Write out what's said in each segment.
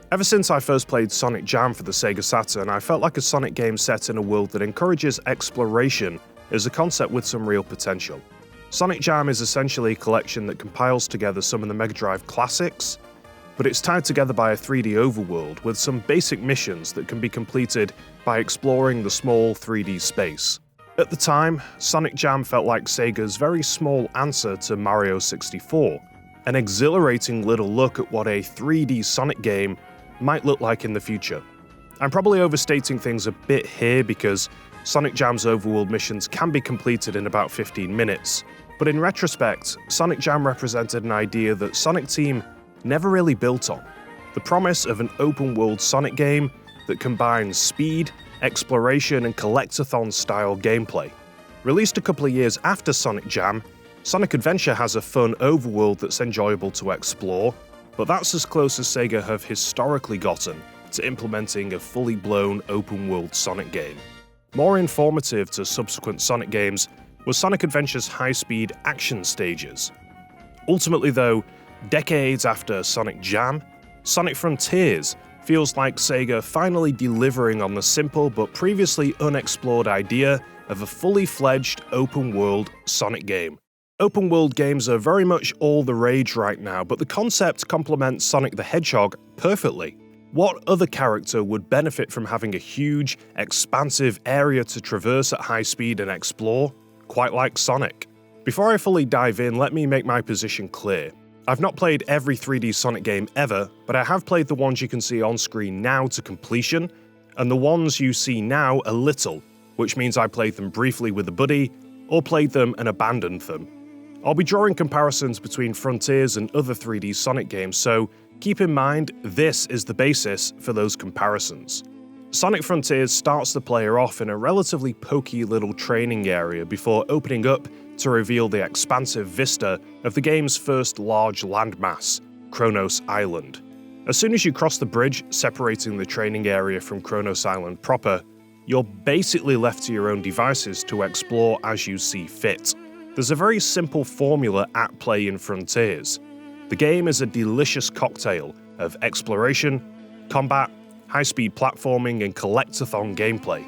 Ever since I first played Sonic Jam for the Sega Saturn, I felt like a Sonic game set in a world that encourages exploration is a concept with some real potential. Sonic Jam is essentially a collection that compiles together some of the Mega Drive classics, but it's tied together by a 3D overworld with some basic missions that can be completed by exploring the small 3D space. At the time, Sonic Jam felt like Sega's very small answer to Mario 64, an exhilarating little look at what a 3D Sonic game might look like in the future. I'm probably overstating things a bit here because Sonic Jam's overworld missions can be completed in about 15 minutes, but in retrospect, Sonic Jam represented an idea that Sonic Team never really built on: the promise of an open-world Sonic game that combines speed, exploration, and collectathon-style gameplay. Released a couple of years after Sonic Jam, Sonic Adventure has a fun overworld that's enjoyable to explore, but that's as close as Sega have historically gotten to implementing a fully blown open-world Sonic game. More informative to subsequent Sonic games was Sonic Adventure's high-speed action stages. Ultimately though, decades after Sonic Jam, Sonic Frontiers feels like Sega finally delivering on the simple but previously unexplored idea of a fully fledged open-world Sonic game. Open-world games are very much all the rage right now, but the concept complements Sonic the Hedgehog perfectly. What other character would benefit from having a huge, expansive area to traverse at high speed and explore, quite like Sonic? Before I fully dive in, let me make my position clear. I've not played every 3D Sonic game ever, but I have played the ones you can see on screen now to completion, and the ones you see now a little, which means I played them briefly with a buddy, or played them and abandoned them. I'll be drawing comparisons between Frontiers and other 3D Sonic games, so keep in mind this is the basis for those comparisons. Sonic Frontiers starts the player off in a relatively pokey little training area before opening up to reveal the expansive vista of the game's first large landmass, Kronos Island. As soon as you cross the bridge separating the training area from Kronos Island proper, you're basically left to your own devices to explore as you see fit. There's a very simple formula at play in Frontiers. The game is a delicious cocktail of exploration, combat, high-speed platforming, and collectathon gameplay.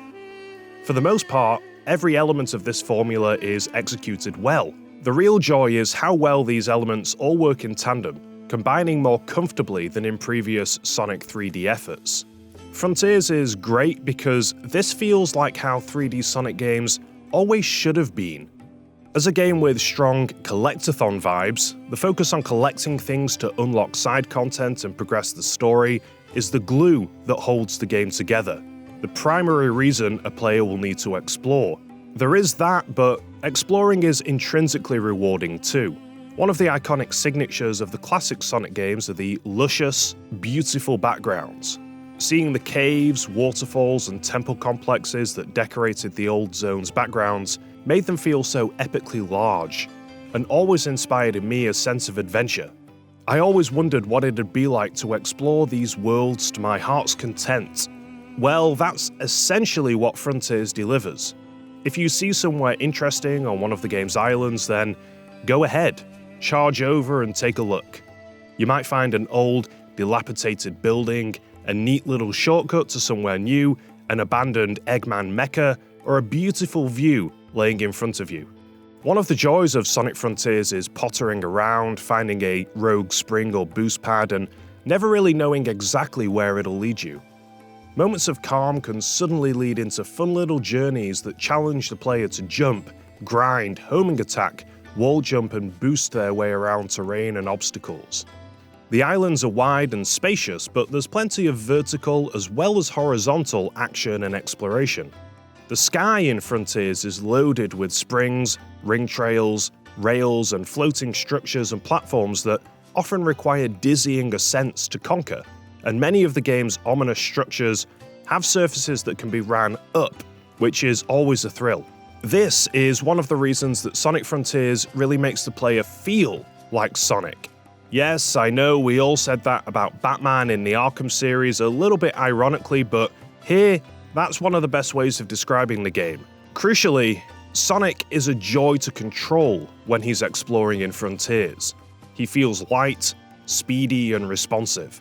For the most part, every element of this formula is executed well. The real joy is how well these elements all work in tandem, combining more comfortably than in previous Sonic 3D efforts. Frontiers is great because this feels like how 3D Sonic games always should have been. As a game with strong collectathon vibes, the focus on collecting things to unlock side content and progress the story is the glue that holds the game together, the primary reason a player will need to explore. There is that, but exploring is intrinsically rewarding too. One of the iconic signatures of the classic Sonic games are the luscious, beautiful backgrounds. Seeing the caves, waterfalls, and temple complexes that decorated the old zone's backgrounds made them feel so epically large, and always inspired in me a sense of adventure. I always wondered what it'd be like to explore these worlds to my heart's content. Well, that's essentially what Frontiers delivers. If you see somewhere interesting on one of the game's islands, then go ahead, charge over and take a look. You might find an old, dilapidated building, a neat little shortcut to somewhere new, an abandoned Eggman mecha, or a beautiful view laying in front of you. One of the joys of Sonic Frontiers is pottering around, finding a rogue spring or boost pad, and never really knowing exactly where it'll lead you. Moments of calm can suddenly lead into fun little journeys that challenge the player to jump, grind, homing attack, wall jump, and boost their way around terrain and obstacles. The islands are wide and spacious, but there's plenty of vertical as well as horizontal action and exploration. The sky in Frontiers is loaded with springs, ring trails, rails, and floating structures and platforms that often require dizzying ascents to conquer, and many of the game's ominous structures have surfaces that can be ran up, which is always a thrill. This is one of the reasons that Sonic Frontiers really makes the player feel like Sonic. Yes, I know we all said that about Batman in the Arkham series a little bit ironically, but here, that's one of the best ways of describing the game. Crucially, Sonic is a joy to control when he's exploring in Frontiers. He feels light, speedy, and responsive.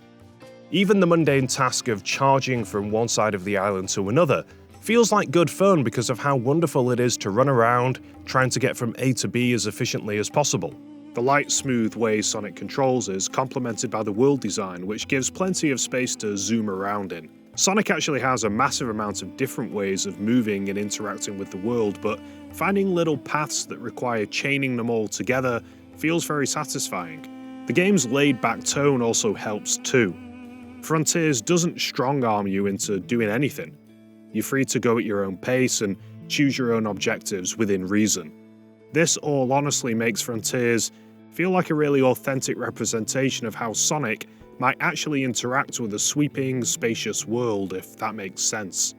Even the mundane task of charging from one side of the island to another feels like good fun because of how wonderful it is to run around, trying to get from A to B as efficiently as possible. The light, smooth way Sonic controls is complemented by the world design, which gives plenty of space to zoom around in. Sonic actually has a massive amount of different ways of moving and interacting with the world, but finding little paths that require chaining them all together feels very satisfying. The game's laid-back tone also helps too. Frontiers doesn't strong-arm you into doing anything. You're free to go at your own pace and choose your own objectives within reason. This all honestly makes Frontiers feel like a really authentic representation of how Sonic might actually interact with a sweeping, spacious world, if that makes sense.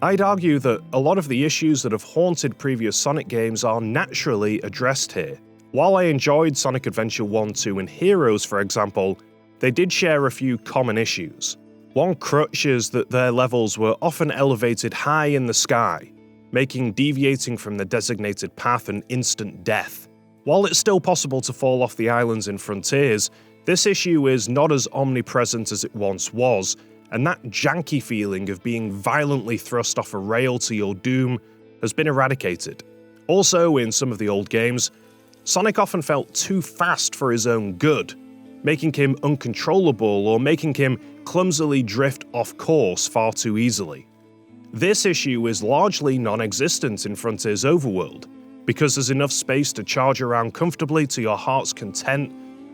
I'd argue that a lot of the issues that have haunted previous Sonic games are naturally addressed here. While I enjoyed Sonic Adventure 1, 2, and Heroes, for example, they did share a few common issues. One crutch is that their levels were often elevated high in the sky, making deviating from the designated path an instant death. While it's still possible to fall off the islands in Frontiers, this issue is not as omnipresent as it once was, and that janky feeling of being violently thrust off a rail to your doom has been eradicated. Also, in some of the old games, Sonic often felt too fast for his own good, making him uncontrollable or making him clumsily drift off course far too easily. This issue is largely non-existent in Frontiers Overworld, because there's enough space to charge around comfortably to your heart's content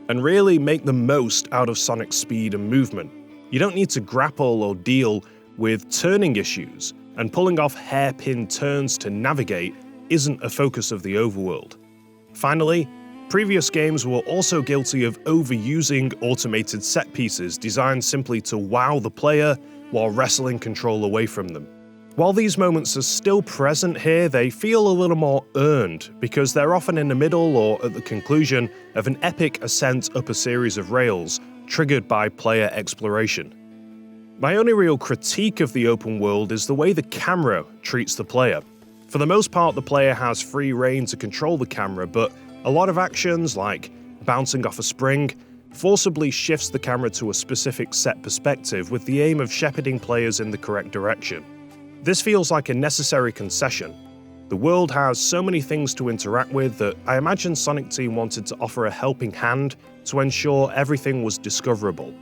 and really make the most out of Sonic's speed and movement. You don't need to grapple or deal with turning issues, and pulling off hairpin turns to navigate isn't a focus of the overworld. Finally, previous games were also guilty of overusing automated set pieces designed simply to wow the player while wresting control away from them. While these moments are still present here, they feel a little more earned, because they're often in the middle or at the conclusion of an epic ascent up a series of rails, triggered by player exploration. My only real critique of the open world is the way the camera treats the player. For the most part, the player has free rein to control the camera, but a lot of actions, like bouncing off a spring, forcibly shifts the camera to a specific set perspective with the aim of shepherding players in the correct direction. This feels like a necessary concession. The world has so many things to interact with that I imagine Sonic Team wanted to offer a helping hand to ensure everything was discoverable.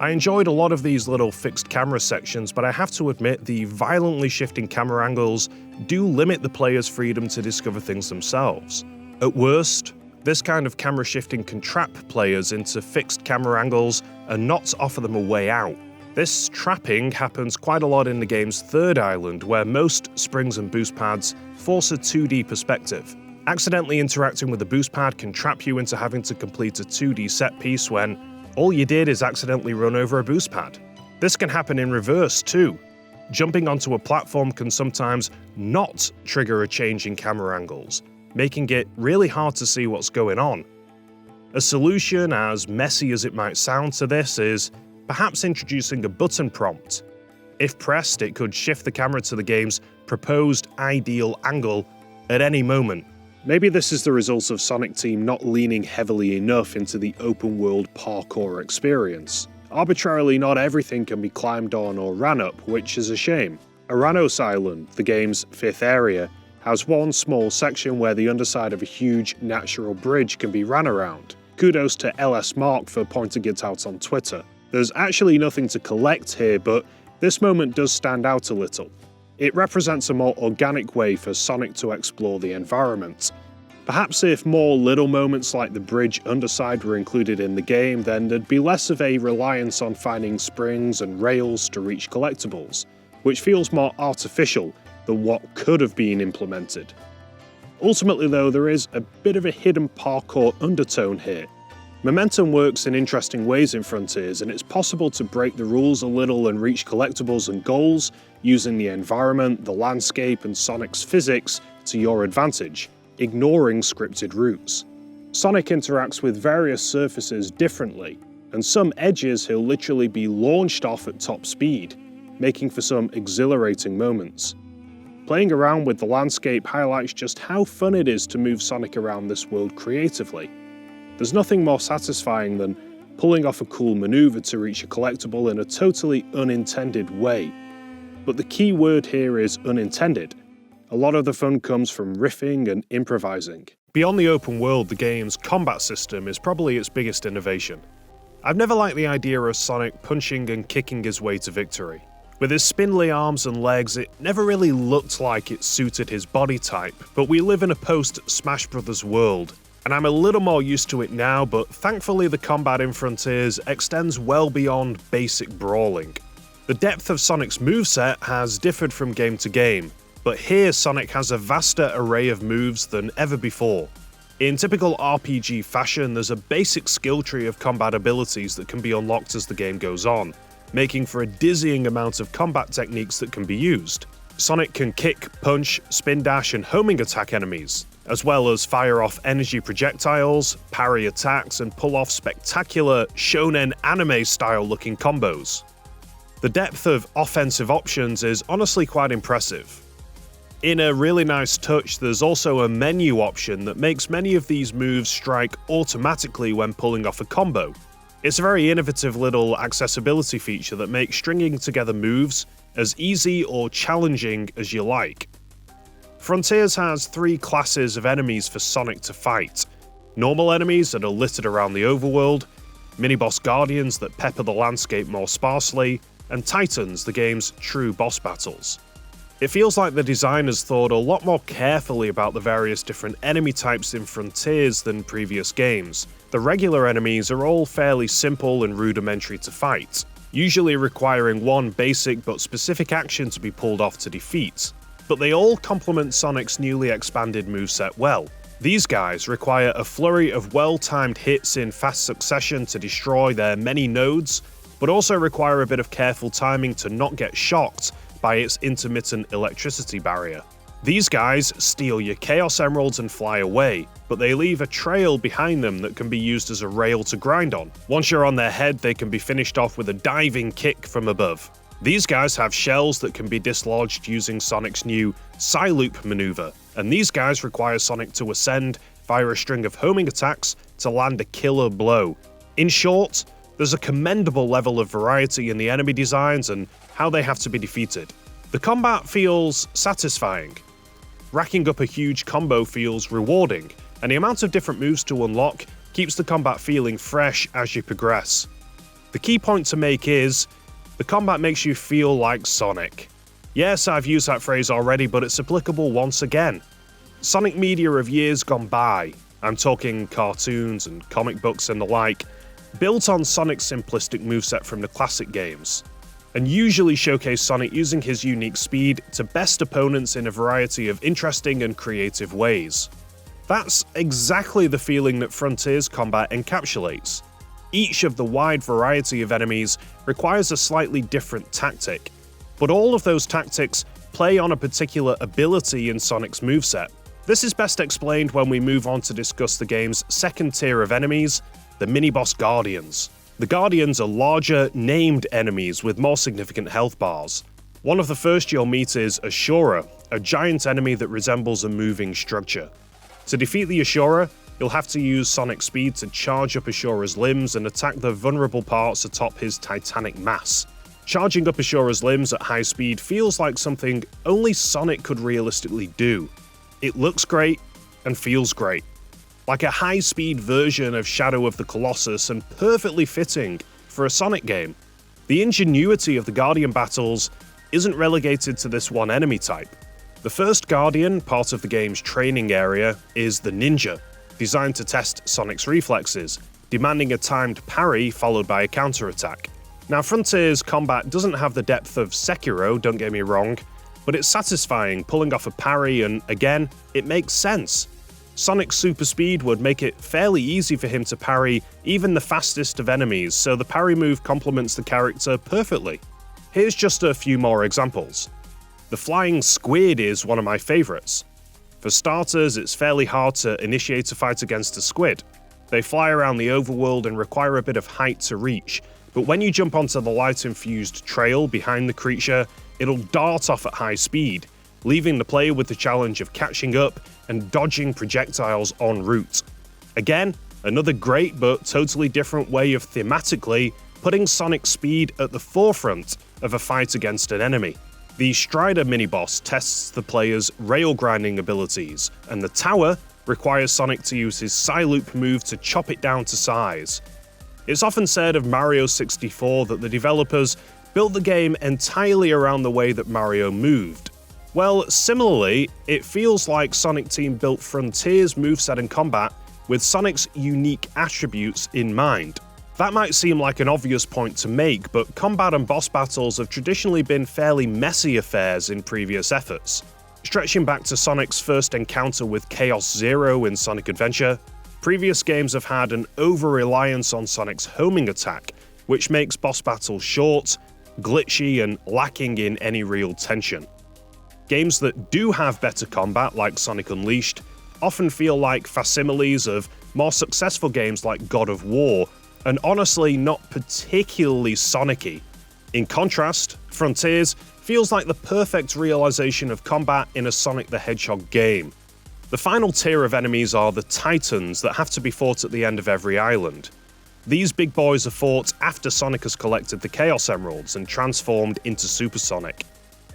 I enjoyed a lot of these little fixed camera sections, but I have to admit the violently shifting camera angles do limit the player's freedom to discover things themselves. At worst, this kind of camera shifting can trap players into fixed camera angles and not offer them a way out. This trapping happens quite a lot in the game's third island, where most springs and boost pads force a 2D perspective. Accidentally interacting with the boost pad can trap you into having to complete a 2D set piece when all you did is accidentally run over a boost pad. This can happen in reverse too. Jumping onto a platform can sometimes not trigger a change in camera angles, making it really hard to see what's going on. A solution, as messy as it might sound to this, is perhaps introducing a button prompt. If pressed, it could shift the camera to the game's proposed ideal angle at any moment. Maybe this is the result of Sonic Team not leaning heavily enough into the open-world parkour experience. Arbitrarily, not everything can be climbed on or ran up, which is a shame. Aranos Island, the game's fifth area, has one small section where the underside of a huge natural bridge can be ran around. Kudos to LS Mark for pointing it out on Twitter. There's actually nothing to collect here, but this moment does stand out a little. It represents a more organic way for Sonic to explore the environment. Perhaps if more little moments like the bridge underside were included in the game, then there'd be less of a reliance on finding springs and rails to reach collectibles, which feels more artificial than what could have been implemented. Ultimately though, there is a bit of a hidden parkour undertone here. Momentum works in interesting ways in Frontiers, and it's possible to break the rules a little and reach collectibles and goals using the environment, the landscape, and Sonic's physics to your advantage, ignoring scripted routes. Sonic interacts with various surfaces differently, and some edges he'll literally be launched off at top speed, making for some exhilarating moments. Playing around with the landscape highlights just how fun it is to move Sonic around this world creatively. There's nothing more satisfying than pulling off a cool maneuver to reach a collectible in a totally unintended way. But the key word here is unintended. A lot of the fun comes from riffing and improvising. Beyond the open world, the game's combat system is probably its biggest innovation. I've never liked the idea of Sonic punching and kicking his way to victory. With his spindly arms and legs, it never really looked like it suited his body type, but we live in a post-Smash Bros. World, and I'm a little more used to it now, but thankfully the combat in Frontiers extends well beyond basic brawling. The depth of Sonic's moveset has differed from game to game, but here Sonic has a vaster array of moves than ever before. In typical RPG fashion, there's a basic skill tree of combat abilities that can be unlocked as the game goes on, making for a dizzying amount of combat techniques that can be used. Sonic can kick, punch, spin dash, and homing attack enemies, as well as fire off energy projectiles, parry attacks, and pull off spectacular shonen anime-style looking combos. The depth of offensive options is honestly quite impressive. In a really nice touch, there's also a menu option that makes many of these moves strike automatically when pulling off a combo. It's a very innovative little accessibility feature that makes stringing together moves as easy or challenging as you like. Frontiers has 3 classes of enemies for Sonic to fight. Normal enemies that are littered around the overworld, mini-boss guardians that pepper the landscape more sparsely, and Titans, the game's true boss battles. It feels like the designers thought a lot more carefully about the various different enemy types in Frontiers than previous games. The regular enemies are all fairly simple and rudimentary to fight, usually requiring one basic but specific action to be pulled off to defeat. But they all complement Sonic's newly expanded moveset well. These guys require a flurry of well-timed hits in fast succession to destroy their many nodes, but also require a bit of careful timing to not get shocked by its intermittent electricity barrier. These guys steal your Chaos Emeralds and fly away, but they leave a trail behind them that can be used as a rail to grind on. Once you're on their head, they can be finished off with a diving kick from above. These guys have shells that can be dislodged using Sonic's new Psy-Loop maneuver, and these guys require Sonic to ascend via a string of homing attacks to land a killer blow. In short, there's a commendable level of variety in the enemy designs and how they have to be defeated. The combat feels satisfying. Racking up a huge combo feels rewarding, and the amount of different moves to unlock keeps the combat feeling fresh as you progress. The key point to make is, the combat makes you feel like Sonic. Yes, I've used that phrase already, but it's applicable once again. Sonic media of years gone by, I'm talking cartoons and comic books and the like, built on Sonic's simplistic moveset from the classic games, and usually showcase Sonic using his unique speed to best opponents in a variety of interesting and creative ways. That's exactly the feeling that Frontiers combat encapsulates. Each of the wide variety of enemies requires a slightly different tactic, but all of those tactics play on a particular ability in Sonic's moveset. This is best explained when we move on to discuss the game's second tier of enemies, the mini-boss Guardians. The Guardians are larger, named enemies with more significant health bars. One of the first you'll meet is Ashura, a giant enemy that resembles a moving structure. To defeat the Ashura, you'll have to use Sonic speed to charge up Ashura's limbs and attack the vulnerable parts atop his titanic mass. Charging up Ashura's limbs at high speed feels like something only Sonic could realistically do. It looks great and feels great. Like a high-speed version of Shadow of the Colossus and perfectly fitting for a Sonic game. The ingenuity of the Guardian battles isn't relegated to this one enemy type. The first Guardian, part of the game's training area, is the Ninja, designed to test Sonic's reflexes, demanding a timed parry followed by a counterattack. Now, Frontiers combat doesn't have the depth of Sekiro, don't get me wrong, but it's satisfying pulling off a parry and, again, it makes sense. Sonic's super speed would make it fairly easy for him to parry even the fastest of enemies, so the parry move complements the character perfectly. Here's just a few more examples. The flying squid is one of my favorites. For starters, it's fairly hard to initiate a fight against a squid. They fly around the overworld and require a bit of height to reach, but when you jump onto the light-infused trail behind the creature, it'll dart off at high speed, leaving the player with the challenge of catching up and dodging projectiles en route. Again, Another great but totally different way of thematically putting Sonic's speed at the forefront of a fight against an enemy. The Strider mini-boss tests the player's rail grinding abilities, and the tower requires Sonic to use his Psy-Loop move to chop it down to size. It's often said of Mario 64 that the developers built the game entirely around the way that Mario moved. Well, similarly, it feels like Sonic Team built Frontier's moveset and combat with Sonic's unique attributes in mind. That might seem like an obvious point to make, but combat and boss battles have traditionally been fairly messy affairs in previous efforts. Stretching back to Sonic's first encounter with Chaos Zero in Sonic Adventure, previous games have had an over-reliance on Sonic's homing attack, which makes boss battles short, glitchy, and lacking in any real tension. Games that do have better combat, like Sonic Unleashed, often feel like facsimiles of more successful games like God of War, and honestly not particularly Sonic-y. In contrast, Frontiers feels like the perfect realization of combat in a Sonic the Hedgehog game. The final tier of enemies are the Titans that have to be fought at the end of every island. These big boys are fought after Sonic has collected the Chaos Emeralds and transformed into Super Sonic.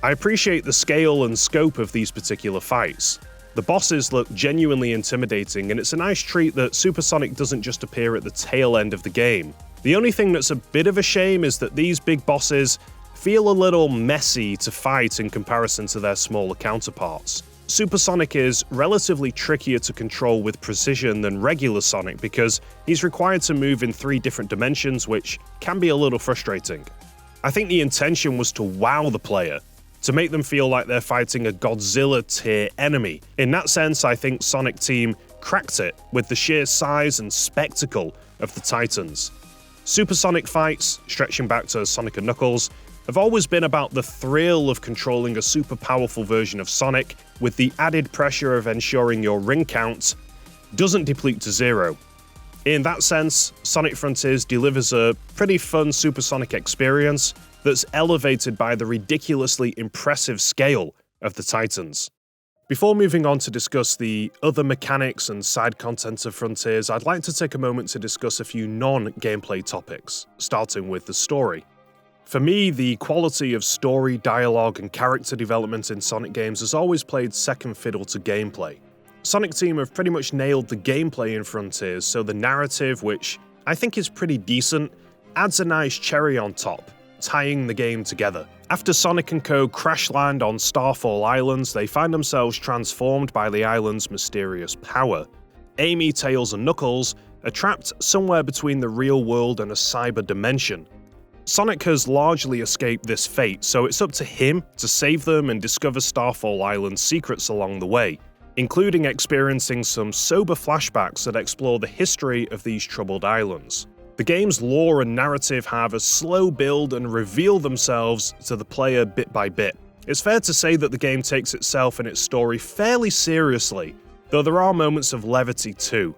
I appreciate the scale and scope of these particular fights. The bosses look genuinely intimidating, and it's a nice treat that Super Sonic doesn't just appear at the tail end of the game. The only thing that's a bit of a shame is that these big bosses feel a little messy to fight in comparison to their smaller counterparts. Super Sonic is relatively trickier to control with precision than regular Sonic because he's required to move in 3 different dimensions, which can be a little frustrating. I think the intention was to wow the player, to make them feel like they're fighting a Godzilla-tier enemy. In that sense, I think Sonic Team cracked it with the sheer size and spectacle of the Titans. Super Sonic fights, stretching back to Sonic and Knuckles, have always been about the thrill of controlling a super powerful version of Sonic, with the added pressure of ensuring your ring count doesn't deplete to 0. In that sense, Sonic Frontiers delivers a pretty fun supersonic experience that's elevated by the ridiculously impressive scale of the Titans. Before moving on to discuss the other mechanics and side content of Frontiers, I'd like to take a moment to discuss a few non-gameplay topics, starting with the story. For me, the quality of story, dialogue, and character development in Sonic games has always played second fiddle to gameplay. Sonic Team have pretty much nailed the gameplay in Frontiers, so the narrative, which I think is pretty decent, adds a nice cherry on top, tying the game together. After Sonic & Co. crash land on Starfall Islands, they find themselves transformed by the island's mysterious power. Amy, Tails, and Knuckles are trapped somewhere between the real world and a cyber dimension. Sonic has largely escaped this fate, so it's up to him to save them and discover Starfall Island's secrets along the way, including experiencing some sober flashbacks that explore the history of these troubled islands. The game's lore and narrative have a slow build and reveal themselves to the player bit by bit. It's fair to say that the game takes itself and its story fairly seriously, though there are moments of levity too.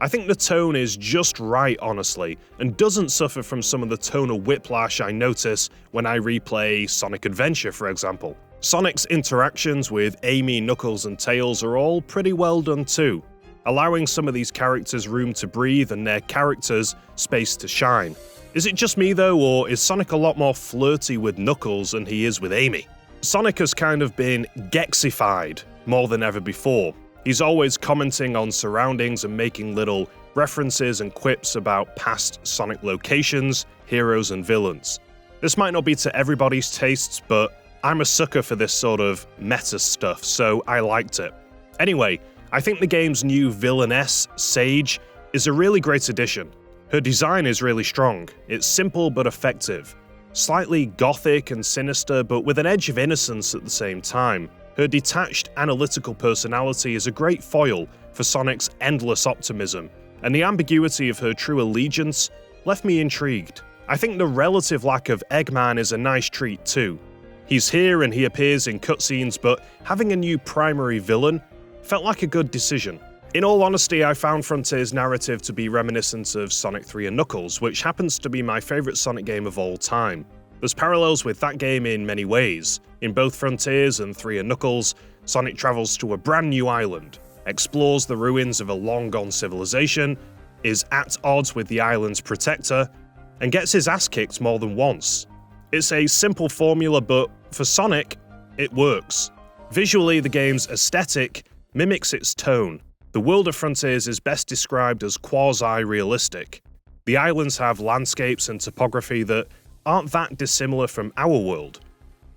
I think the tone is just right, honestly, and doesn't suffer from some of the tonal whiplash I notice when I replay Sonic Adventure, for example. Sonic's interactions with Amy, Knuckles, and Tails are all pretty well done too, allowing some of these characters room to breathe and their characters space to shine. Is it just me though, or is Sonic a lot more flirty with Knuckles than he is with Amy? Sonic has kind of been Gexified more than ever before. He's always commenting on surroundings and making little references and quips about past Sonic locations, heroes, and villains. This might not be to everybody's tastes, but I'm a sucker for this sort of meta stuff, so I liked it. Anyway, I think the game's new villainess, Sage, is a really great addition. Her design is really strong. It's simple but effective. Slightly gothic and sinister, but with an edge of innocence at the same time. Her detached, analytical personality is a great foil for Sonic's endless optimism, and the ambiguity of her true allegiance left me intrigued. I think the relative lack of Eggman is a nice treat too. He's here and he appears in cutscenes, but having a new primary villain felt like a good decision. In all honesty, I found Frontier's narrative to be reminiscent of Sonic 3 and Knuckles, which happens to be my favourite Sonic game of all time. There's parallels with that game in many ways. In both Frontiers and 3 and Knuckles, Sonic travels to a brand new island, explores the ruins of a long-gone civilization, is at odds with the island's protector, and gets his ass kicked more than once. It's a simple formula, but for Sonic, it works. Visually, the game's aesthetic mimics its tone. The world of Frontiers is best described as quasi-realistic. The islands have landscapes and topography that aren't that dissimilar from our world.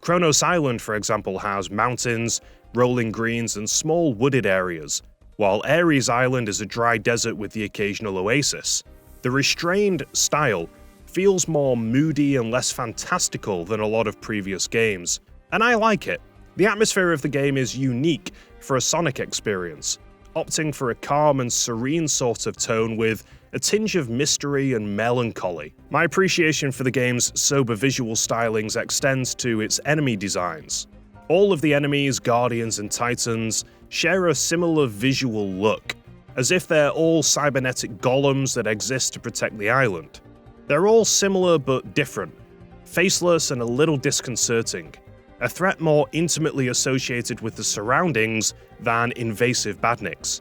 Kronos Island, for example, has mountains, rolling greens, and small wooded areas, while Ares Island is a dry desert with the occasional oasis. The restrained style feels more moody and less fantastical than a lot of previous games, and I like it. The atmosphere of the game is unique for a Sonic experience, opting for a calm and serene sort of tone with a tinge of mystery and melancholy. My appreciation for the game's sober visual stylings extends to its enemy designs. All of the enemies, guardians, and titans share a similar visual look, as if they're all cybernetic golems that exist to protect the island. They're all similar but different, faceless and a little disconcerting, a threat more intimately associated with the surroundings than invasive badniks.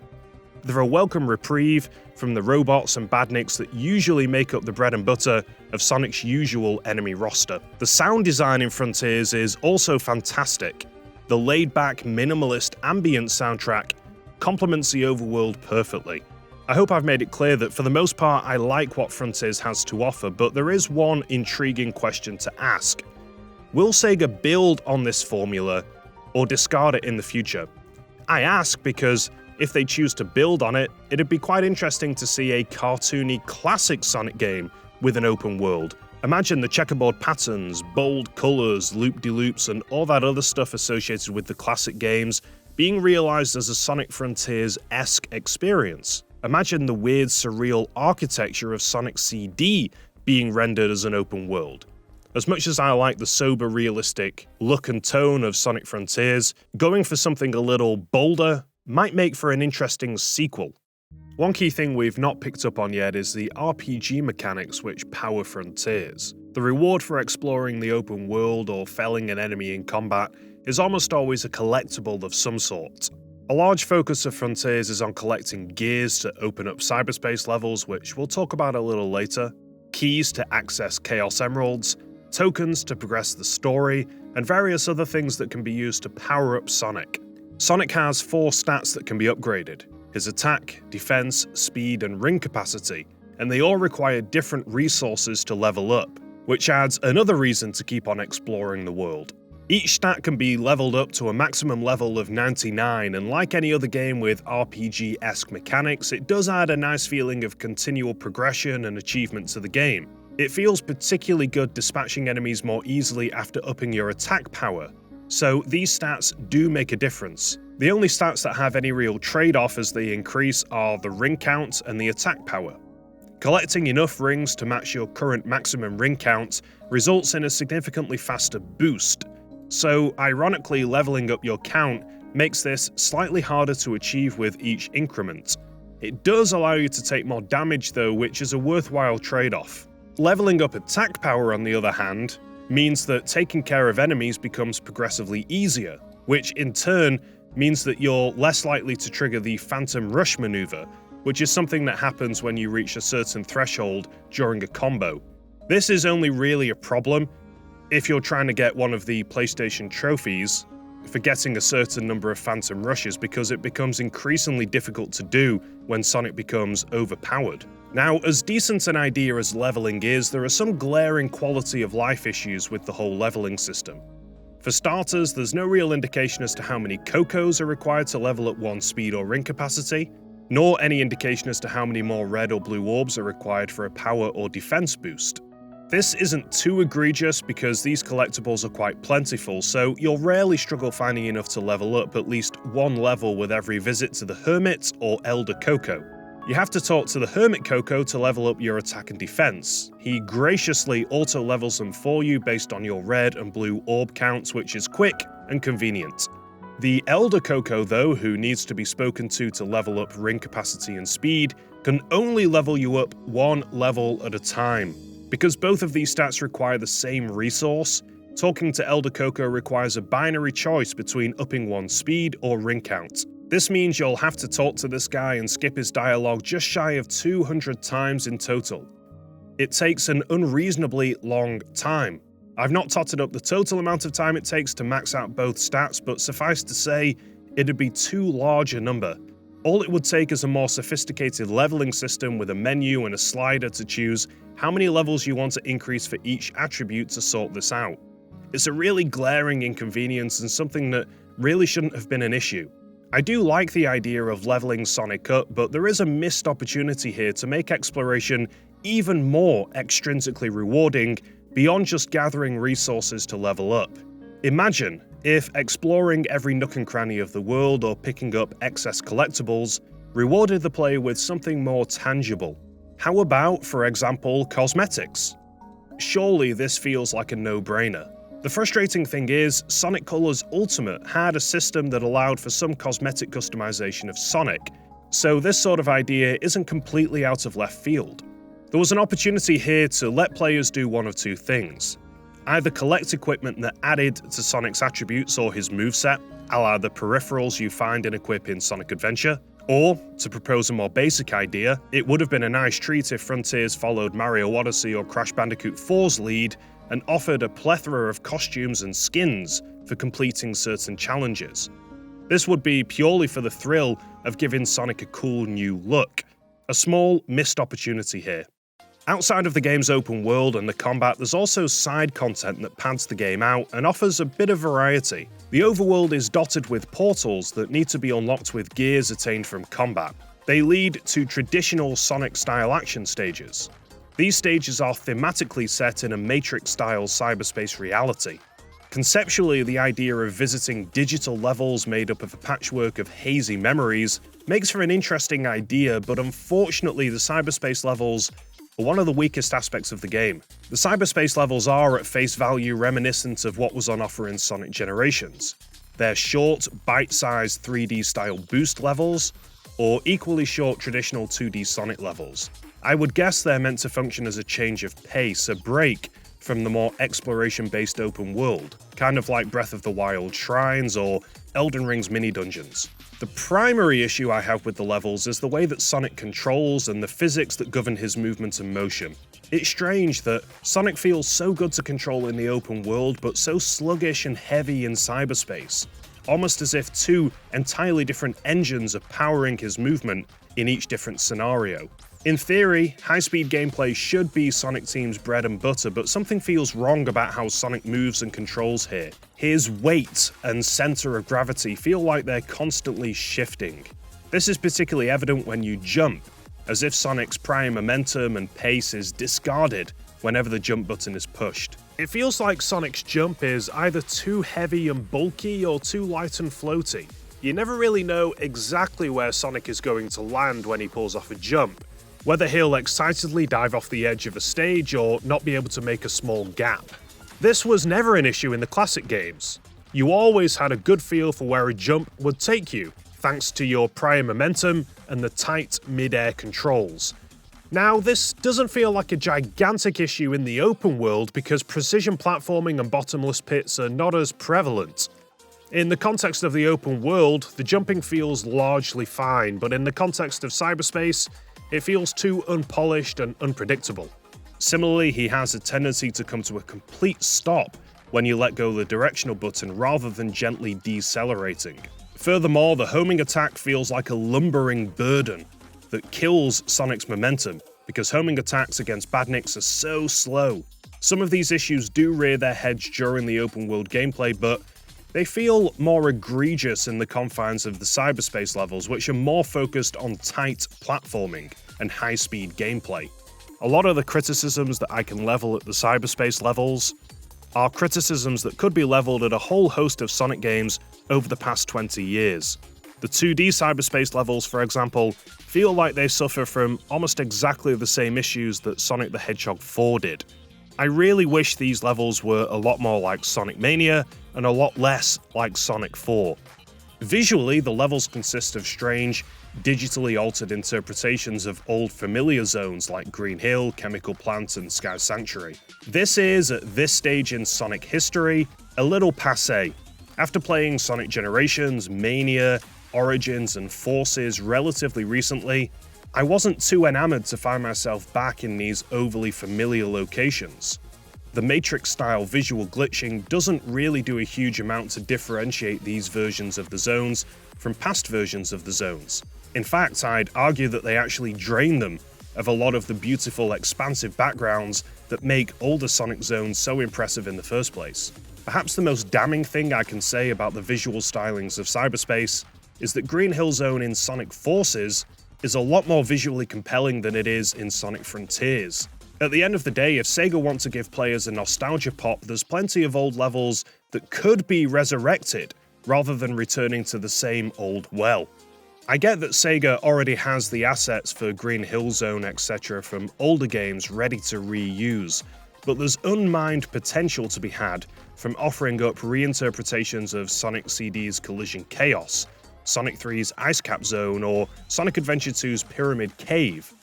They're a welcome reprieve from the robots and badniks that usually make up the bread and butter of Sonic's usual enemy roster. The sound design in Frontiers is also fantastic. The laid-back, minimalist ambient soundtrack complements the overworld perfectly. I hope I've made it clear that for the most part I like what Frontiers has to offer, but there is one intriguing question to ask. Will Sega build on this formula or discard it in the future? I ask because if they choose to build on it, it'd be quite interesting to see a cartoony classic Sonic game with an open world. Imagine the checkerboard patterns, bold colours, loop-de-loops, and all that other stuff associated with the classic games being realised as a Sonic Frontiers-esque experience. Imagine the weird, surreal architecture of Sonic CD being rendered as an open world. As much as I like the sober, realistic look and tone of Sonic Frontiers, going for something a little bolder might make for an interesting sequel. One key thing we've not picked up on yet is the RPG mechanics which power Frontiers. The reward for exploring the open world or felling an enemy in combat is almost always a collectible of some sort. A large focus of Frontiers is on collecting gears to open up cyberspace levels, which we'll talk about a little later, keys to access Chaos Emeralds, tokens to progress the story, and various other things that can be used to power up Sonic. Sonic has 4 stats that can be upgraded: his attack, defense, speed, and ring capacity, and they all require different resources to level up, which adds another reason to keep on exploring the world. Each stat can be leveled up to a maximum level of 99, and like any other game with RPG-esque mechanics, it does add a nice feeling of continual progression and achievement to the game. It feels particularly good dispatching enemies more easily after upping your attack power, so these stats do make a difference. The only stats that have any real trade-off as they increase are the ring count and the attack power. Collecting enough rings to match your current maximum ring count results in a significantly faster boost, so ironically leveling up your count makes this slightly harder to achieve with each increment. It does allow you to take more damage though, which is a worthwhile trade-off. Leveling up attack power, on the other hand, means that taking care of enemies becomes progressively easier, which in turn means that you're less likely to trigger the Phantom Rush maneuver, which is something that happens when you reach a certain threshold during a combo. This is only really a problem if you're trying to get one of the PlayStation trophies for getting a certain number of Phantom Rushes, because it becomes increasingly difficult to do when Sonic becomes overpowered. Now, as decent an idea as leveling is, there are some glaring quality of life issues with the whole leveling system. For starters, there's no real indication as to how many Cocos are required to level up one's speed or ring capacity, nor any indication as to how many more red or blue orbs are required for a power or defense boost. This isn't too egregious because these collectibles are quite plentiful, so you'll rarely struggle finding enough to level up at least one level with every visit to the Hermit or Elder Coco. You have to talk to the Hermit Coco to level up your attack and defense. He graciously auto-levels them for you based on your red and blue orb counts, which is quick and convenient. The Elder Coco, though, who needs to be spoken to level up ring capacity and speed, can only level you up one level at a time. Because both of these stats require the same resource, talking to Elder Coco requires a binary choice between upping one's speed or ring count. This means you'll have to talk to this guy and skip his dialogue just shy of 200 times in total. It takes an unreasonably long time. I've not totted up the total amount of time it takes to max out both stats, but suffice to say, it'd be too large a number. All it would take is a more sophisticated leveling system with a menu and a slider to choose how many levels you want to increase for each attribute to sort this out. It's a really glaring inconvenience and something that really shouldn't have been an issue. I do like the idea of leveling Sonic up, but there is a missed opportunity here to make exploration even more extrinsically rewarding beyond just gathering resources to level up. Imagine if exploring every nook and cranny of the world or picking up excess collectibles rewarded the player with something more tangible. How about, for example, cosmetics? Surely this feels like a no-brainer. The frustrating thing is, Sonic Colors Ultimate had a system that allowed for some cosmetic customization of Sonic, so this sort of idea isn't completely out of left field. There was an opportunity here to let players do one of two things. Either collect equipment that added to Sonic's attributes or his moveset, a la the peripherals you find and equip in Sonic Adventure, or, to propose a more basic idea, it would have been a nice treat if Frontiers followed Mario Odyssey or Crash Bandicoot 4's lead and offered a plethora of costumes and skins for completing certain challenges. This would be purely for the thrill of giving Sonic a cool new look. A small, missed opportunity here. Outside of the game's open world and the combat, there's also side content that pads the game out and offers a bit of variety. The overworld is dotted with portals that need to be unlocked with gears attained from combat. They lead to traditional Sonic-style action stages. These stages are thematically set in a Matrix-style cyberspace reality. Conceptually, the idea of visiting digital levels made up of a patchwork of hazy memories makes for an interesting idea, but unfortunately the cyberspace levels are one of the weakest aspects of the game. The cyberspace levels are, at face value, reminiscent of what was on offer in Sonic Generations. They're short, bite-sized 3D-style boost levels, or equally short traditional 2D Sonic levels. I would guess they're meant to function as a change of pace, a break from the more exploration-based open world, kind of like Breath of the Wild shrines or Elden Ring's mini-dungeons. The primary issue I have with the levels is the way that Sonic controls and the physics that govern his movement and motion. It's strange that Sonic feels so good to control in the open world, but so sluggish and heavy in cyberspace, almost as if two entirely different engines are powering his movement in each different scenario. In theory, high-speed gameplay should be Sonic Team's bread and butter, but something feels wrong about how Sonic moves and controls here. His weight and center of gravity feel like they're constantly shifting. This is particularly evident when you jump, as if Sonic's prior momentum and pace is discarded whenever the jump button is pushed. It feels like Sonic's jump is either too heavy and bulky or too light and floaty. You never really know exactly where Sonic is going to land when he pulls off a jump, whether he'll excitedly dive off the edge of a stage or not be able to make a small gap. This was never an issue in the classic games. You always had a good feel for where a jump would take you, thanks to your prior momentum and the tight mid-air controls. Now, this doesn't feel like a gigantic issue in the open world because precision platforming and bottomless pits are not as prevalent. In the context of the open world, the jumping feels largely fine, but in the context of cyberspace, it feels too unpolished and unpredictable. Similarly, he has a tendency to come to a complete stop when you let go of the directional button rather than gently decelerating. Furthermore, the homing attack feels like a lumbering burden that kills Sonic's momentum because homing attacks against badniks are so slow. Some of these issues do rear their heads during the open world gameplay, but they feel more egregious in the confines of the cyberspace levels, which are more focused on tight platforming and high-speed gameplay. A lot of the criticisms that I can level at the cyberspace levels are criticisms that could be leveled at a whole host of Sonic games over the past 20 years. The 2D cyberspace levels, for example, feel like they suffer from almost exactly the same issues that Sonic the Hedgehog 4 did. I really wish these levels were a lot more like Sonic Mania and a lot less like Sonic 4. Visually, the levels consist of strange, digitally altered interpretations of old familiar zones like Green Hill, Chemical Plant, and Sky Sanctuary. This is, at this stage in Sonic history, a little passé. After playing Sonic Generations, Mania, Origins and Forces relatively recently, I wasn't too enamored to find myself back in these overly familiar locations. The Matrix-style visual glitching doesn't really do a huge amount to differentiate these versions of the zones from past versions of the zones. In fact, I'd argue that they actually drain them of a lot of the beautiful, expansive backgrounds that make older Sonic zones so impressive in the first place. Perhaps the most damning thing I can say about the visual stylings of cyberspace is that Green Hill Zone in Sonic Forces is a lot more visually compelling than it is in Sonic Frontiers. At the end of the day, if Sega want to give players a nostalgia pop, there's plenty of old levels that could be resurrected, rather than returning to the same old well. I get that Sega already has the assets for Green Hill Zone, etc. from older games ready to reuse, but there's unmined potential to be had from offering up reinterpretations of Sonic CD's Collision Chaos, Sonic 3's Ice Cap Zone, or Sonic Adventure 2's Pyramid Cave.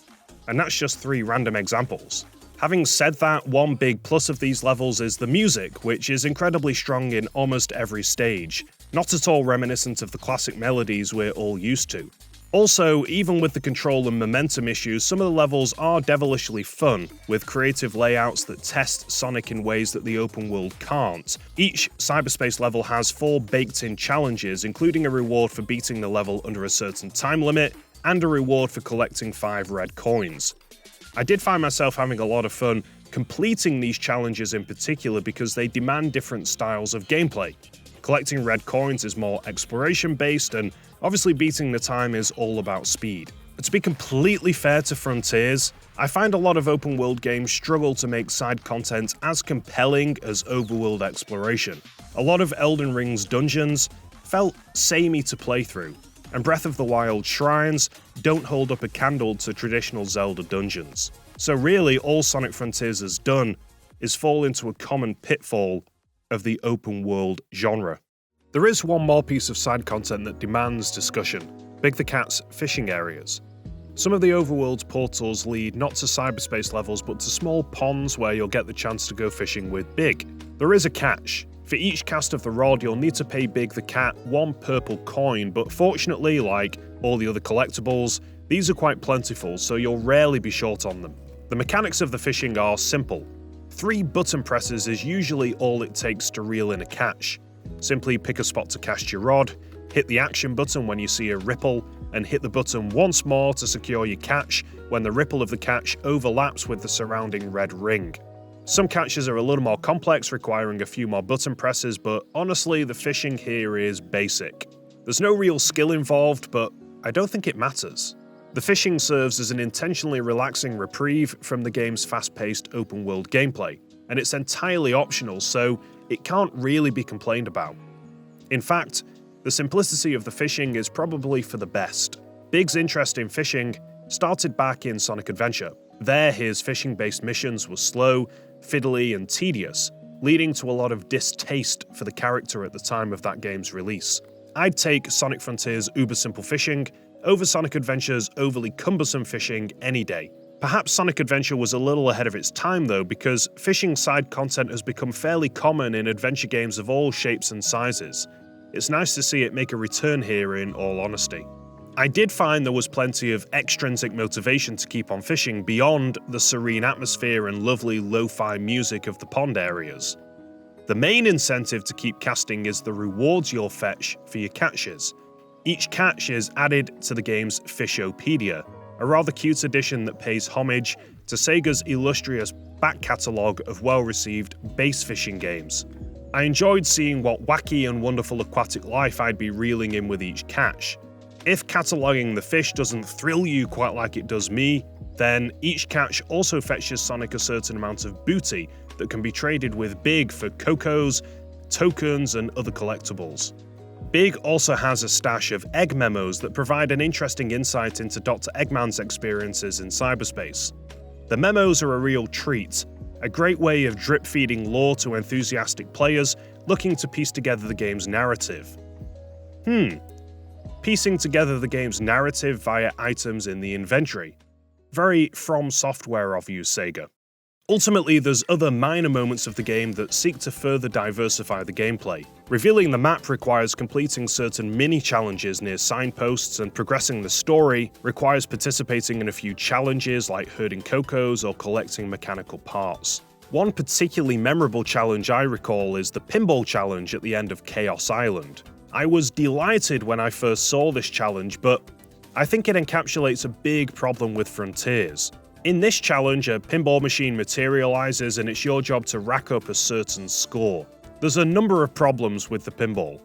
And that's just 3 random examples. Having said that, one big plus of these levels is the music, which is incredibly strong in almost every stage, not at all reminiscent of the classic melodies we're all used to. Also, even with the control and momentum issues, some of the levels are devilishly fun, with creative layouts that test Sonic in ways that the open world can't. Each cyberspace level has 4 baked-in challenges, including a reward for beating the level under a certain time limit, and a reward for collecting 5 red coins. I did find myself having a lot of fun completing these challenges in particular because they demand different styles of gameplay. Collecting red coins is more exploration-based, and obviously beating the time is all about speed. But to be completely fair to Frontiers, I find a lot of open-world games struggle to make side content as compelling as overworld exploration. A lot of Elden Ring's dungeons felt samey to play through, and Breath of the Wild shrines don't hold up a candle to traditional Zelda dungeons. So really, all Sonic Frontiers has done is fall into a common pitfall of the open world genre. There is one more piece of side content that demands discussion: Big the Cat's fishing areas. Some of the overworld's portals lead not to cyberspace levels but to small ponds where you'll get the chance to go fishing with Big. There is a catch. For each cast of the rod, you'll need to pay Big the Cat 1 purple coin, but fortunately, like all the other collectibles, these are quite plentiful, so you'll rarely be short on them. The mechanics of the fishing are simple. 3 button presses is usually all it takes to reel in a catch. Simply pick a spot to cast your rod, hit the action button when you see a ripple, and hit the button once more to secure your catch when the ripple of the catch overlaps with the surrounding red ring. Some catches are a little more complex, requiring a few more button presses, but honestly, the fishing here is basic. There's no real skill involved, but I don't think it matters. The fishing serves as an intentionally relaxing reprieve from the game's fast-paced open-world gameplay, and it's entirely optional, so it can't really be complained about. In fact, the simplicity of the fishing is probably for the best. Big's interest in fishing started back in Sonic Adventure. There, his fishing-based missions were slow, fiddly, and tedious, leading to a lot of distaste for the character at the time of that game's release. I'd take Sonic Frontiers' uber-simple fishing over Sonic Adventure's overly cumbersome fishing any day. Perhaps Sonic Adventure was a little ahead of its time though, because fishing side content has become fairly common in adventure games of all shapes and sizes. It's nice to see it make a return here, in all honesty. I did find there was plenty of extrinsic motivation to keep on fishing beyond the serene atmosphere and lovely lo-fi music of the pond areas. The main incentive to keep casting is the rewards you'll fetch for your catches. Each catch is added to the game's Fishopedia, a rather cute addition that pays homage to Sega's illustrious back catalogue of well-received base fishing games. I enjoyed seeing what wacky and wonderful aquatic life I'd be reeling in with each catch. If cataloguing the fish doesn't thrill you quite like it does me, then each catch also fetches Sonic a certain amount of booty that can be traded with Big for Cocos, tokens, and other collectibles. Big also has a stash of egg memos that provide an interesting insight into Dr. Eggman's experiences in cyberspace. The memos are a real treat, a great way of drip-feeding lore to enthusiastic players looking to piece together the game's narrative. Piecing together the game's narrative via items in the inventory. Very From Software of you, Sega. Ultimately, there's other minor moments of the game that seek to further diversify the gameplay. Revealing the map requires completing certain mini-challenges near signposts, and progressing the story requires participating in a few challenges like herding cocos or collecting mechanical parts. One particularly memorable challenge I recall is the Pinball challenge at the end of Chaos Island. I was delighted when I first saw this challenge, but I think it encapsulates a big problem with Frontiers. In this challenge, a pinball machine materializes and it's your job to rack up a certain score. There's a number of problems with the pinball.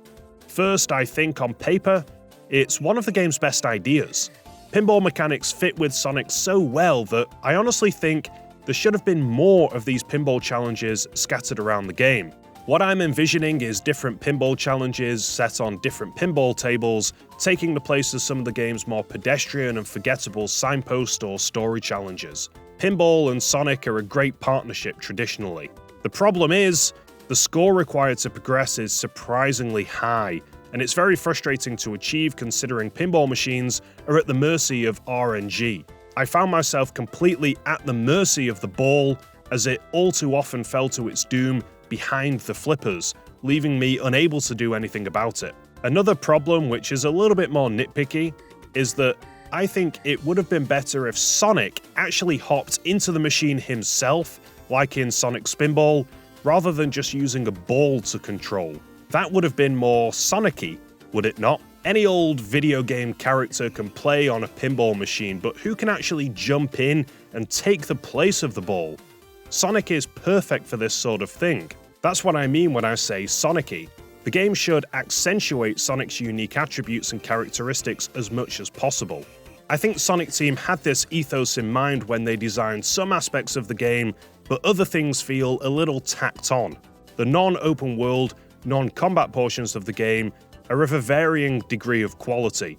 First, I think on paper, it's one of the game's best ideas. Pinball mechanics fit with Sonic so well that I honestly think there should have been more of these pinball challenges scattered around the game. What I'm envisioning is different pinball challenges set on different pinball tables, taking the place of some of the game's more pedestrian and forgettable signpost or story challenges. Pinball and Sonic are a great partnership traditionally. The problem is, the score required to progress is surprisingly high, and it's very frustrating to achieve considering pinball machines are at the mercy of RNG. I found myself completely at the mercy of the ball, as it all too often fell to its doom behind the flippers, leaving me unable to do anything about it. Another problem, which is a little bit more nitpicky, is that I think it would have been better if Sonic actually hopped into the machine himself, like in Sonic Spinball, rather than just using a ball to control. That would have been more Sonic-y, would it not? Any old video game character can play on a pinball machine, but who can actually jump in and take the place of the ball? Sonic is perfect for this sort of thing. That's what I mean when I say Sonic-y. The game should accentuate Sonic's unique attributes and characteristics as much as possible. I think Sonic Team had this ethos in mind when they designed some aspects of the game, but other things feel a little tacked on. The non-open world, non-combat portions of the game are of a varying degree of quality,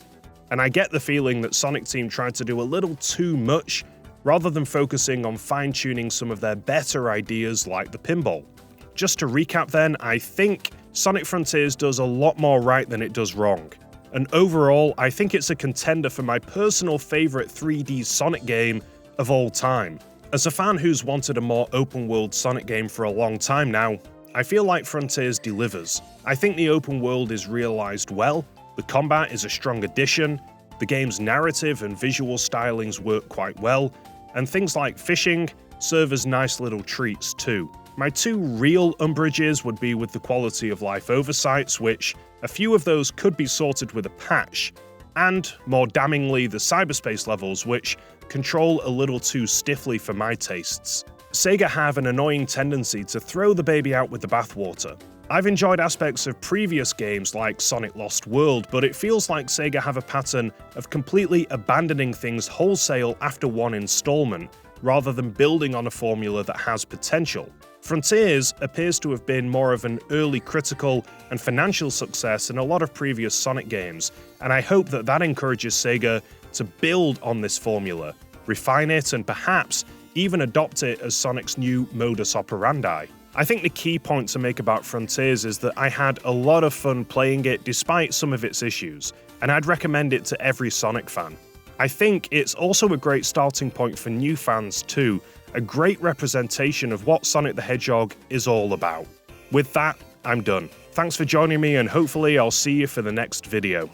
and I get the feeling that Sonic Team tried to do a little too much rather than focusing on fine-tuning some of their better ideas like the pinball. Just to recap then, I think Sonic Frontiers does a lot more right than it does wrong. And overall, I think it's a contender for my personal favourite 3D Sonic game of all time. As a fan who's wanted a more open-world Sonic game for a long time now, I feel like Frontiers delivers. I think the open world is realised well, the combat is a strong addition, the game's narrative and visual stylings work quite well, and things like fishing serve as nice little treats too. My two real umbrages would be with the quality of life oversights, which a few of those could be sorted with a patch, and, more damningly, the cyberspace levels, which control a little too stiffly for my tastes. Sega have an annoying tendency to throw the baby out with the bathwater. I've enjoyed aspects of previous games like Sonic Lost World, but it feels like Sega have a pattern of completely abandoning things wholesale after one installment, rather than building on a formula that has potential. Frontiers appears to have been more of an early critical and financial success in a lot of previous Sonic games, and I hope that that encourages Sega to build on this formula, refine it, and perhaps even adopt it as Sonic's new modus operandi. I think the key point to make about Frontiers is that I had a lot of fun playing it despite some of its issues, and I'd recommend it to every Sonic fan. I think it's also a great starting point for new fans too, a great representation of what Sonic the Hedgehog is all about. With that, I'm done. Thanks for joining me, and hopefully I'll see you for the next video.